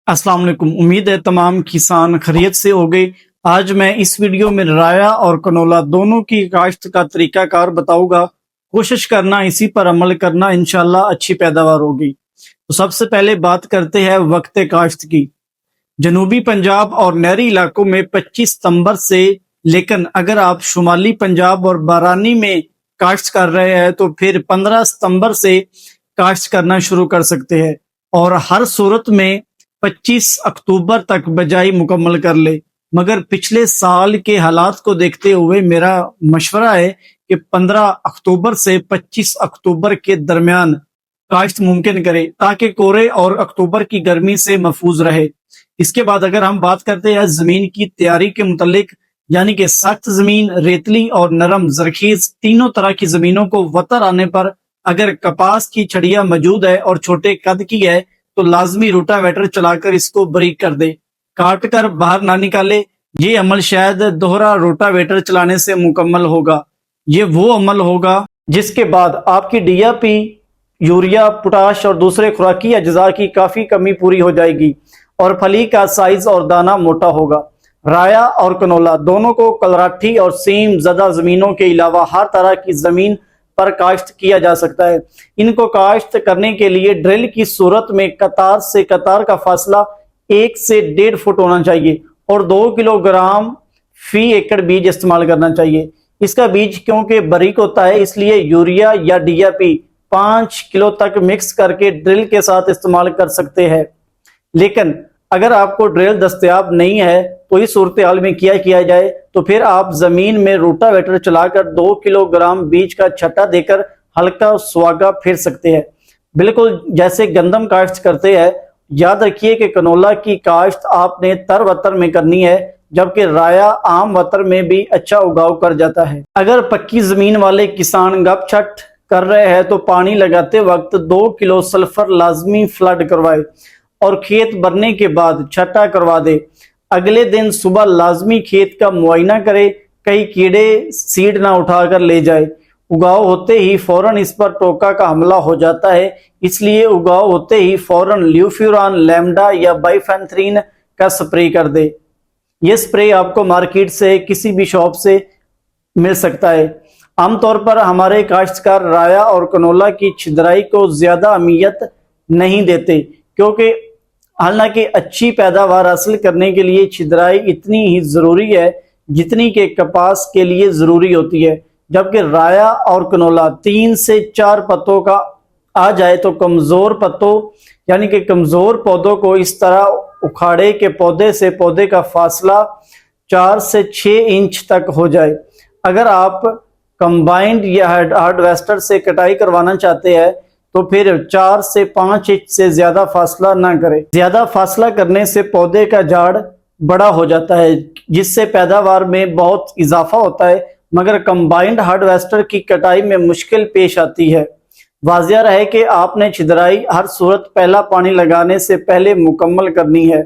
अस्सलाम वालेकुम। उम्मीद है तमाम किसान खैरियत से हो गए। आज मैं इस वीडियो में राया और कनोला दोनों की काश्त का तरीकाकार बताऊंगा। कोशिश करना, इसी पर अमल करना, इंशाल्लाह अच्छी पैदावार होगी। तो सबसे पहले बात करते हैं वक्त काश्त की। जनूबी पंजाब और नहरी इलाकों में 25 सितंबर से, लेकिन अगर आप शुमाली पंजाब और बारानी में काश्त कर रहे हैं तो फिर 15 सितंबर से काश्त करना शुरू कर सकते हैं, और हर सूरत में 25 अक्टूबर तक बजाई मुकम्मल कर ले। मगर पिछले साल के हालात को देखते हुए मेरा मशवरा है कि 15 अक्टूबर से 25 अक्टूबर के दरमियान काश्त मुमकिन करे, ताकि कोरे और अक्टूबर की गर्मी से महफूज रहे। इसके बाद अगर हम बात करते हैं जमीन की तैयारी के मुतालिक, यानी कि सख्त जमीन, रेतली और नरम जरखीज, तीनों तरह की जमीनों को वतर आने पर अगर कपास की छड़िया मौजूद है और छोटे कद की है तो लाजमी रोटावेटर चलाकर इसको बारीक कर दे, काट कर बाहर ना निकाले। ये अमल शायद दोहरा रोटावेटर चलाने से मुकम्मल होगा। ये वो अमल होगा जिसके बाद आपकी डीएपी, यूरिया, पोटाश और दूसरे खुराकी अज्जा की काफी कमी पूरी हो जाएगी और फली का साइज और दाना मोटा होगा। राया और कनोला दोनों को कलराठी और सीम ज़दा जमीनों के अलावा हर तरह की जमीन पर काश्त किया जा सकता है। इनको काश्त करने के लिए ड्रिल की सूरत में कतार से कतार का फासला 1 से 1.5 फुट होना चाहिए और 2 किलोग्राम फी एकड़ बीज इस्तेमाल करना चाहिए। इसका बीज क्योंकि बारीक होता है, इसलिए यूरिया या डीएपी 5 किलो तक मिक्स करके ड्रिल के साथ इस्तेमाल कर सकते हैं। लेकिन अगर आपको ड्रिल दस्तयाब नहीं है तो इस सूरत हाल में क्या किया जाए, तो फिर आप जमीन में रोटावेटर चलाकर 2 किलोग्राम बीज का छट्टा देकर हल्का सुहागा फेर सकते हैं, बिल्कुल जैसे गंदम काश्त करते हैं। याद रखिए कि कनोला की काश्त आपने तर वतर में करनी है, जबकि राया आम वतर में भी अच्छा उगाव कर जाता है। अगर पक्की जमीन वाले किसान गप छट कर रहे हैं तो पानी लगाते वक्त 2 किलो सल्फर लाजमी फ्लड करवाए और खेत भरने के बाद छट्टा करवा दे। अगले दिन सुबह लाजमी खेत का मुआयना करे, कई कीड़े सीड ना उठाकर ले जाए। उगाव होते ही फौरन इस पर टोका का हमला हो जाता है, इसलिए उगाव होते ही फौरन ल्यूफ्यूरान, लैम्डा या बाइफेंथ्रीन का स्प्रे कर दे। ये स्प्रे आपको मार्केट से किसी भी शॉप से मिल सकता है। आमतौर पर हमारे काश्तकार राया और कनोला की छिदराई को ज्यादा अहमियत नहीं देते, क्योंकि हालांकि अच्छी पैदावार हासिल करने के लिए छिदराई इतनी ही जरूरी है जितनी कि कपास के लिए जरूरी होती है। जबकि राया और कनोला 3 से 4 पत्तों का आ जाए तो कमजोर पत्तों यानी कि कमजोर पौधों को इस तरह उखाड़े के पौधे से पौधे का फासला 4 से 6 इंच तक हो जाए। अगर आप कंबाइंड या हार्वेस्टर से कटाई करवाना चाहते हैं तो फिर 4 से 5 इंच से ज्यादा फासला ना करें। ज्यादा फासला करने से पौधे का झाड़ बड़ा हो जाता है, जिससे पैदावार में बहुत इजाफा होता है, मगर कंबाइंड हार्वेस्टर की कटाई में मुश्किल पेश आती है। वाजिया रहे कि आपने छिदराई हर सूरत पहला पानी लगाने से पहले मुकम्मल करनी है।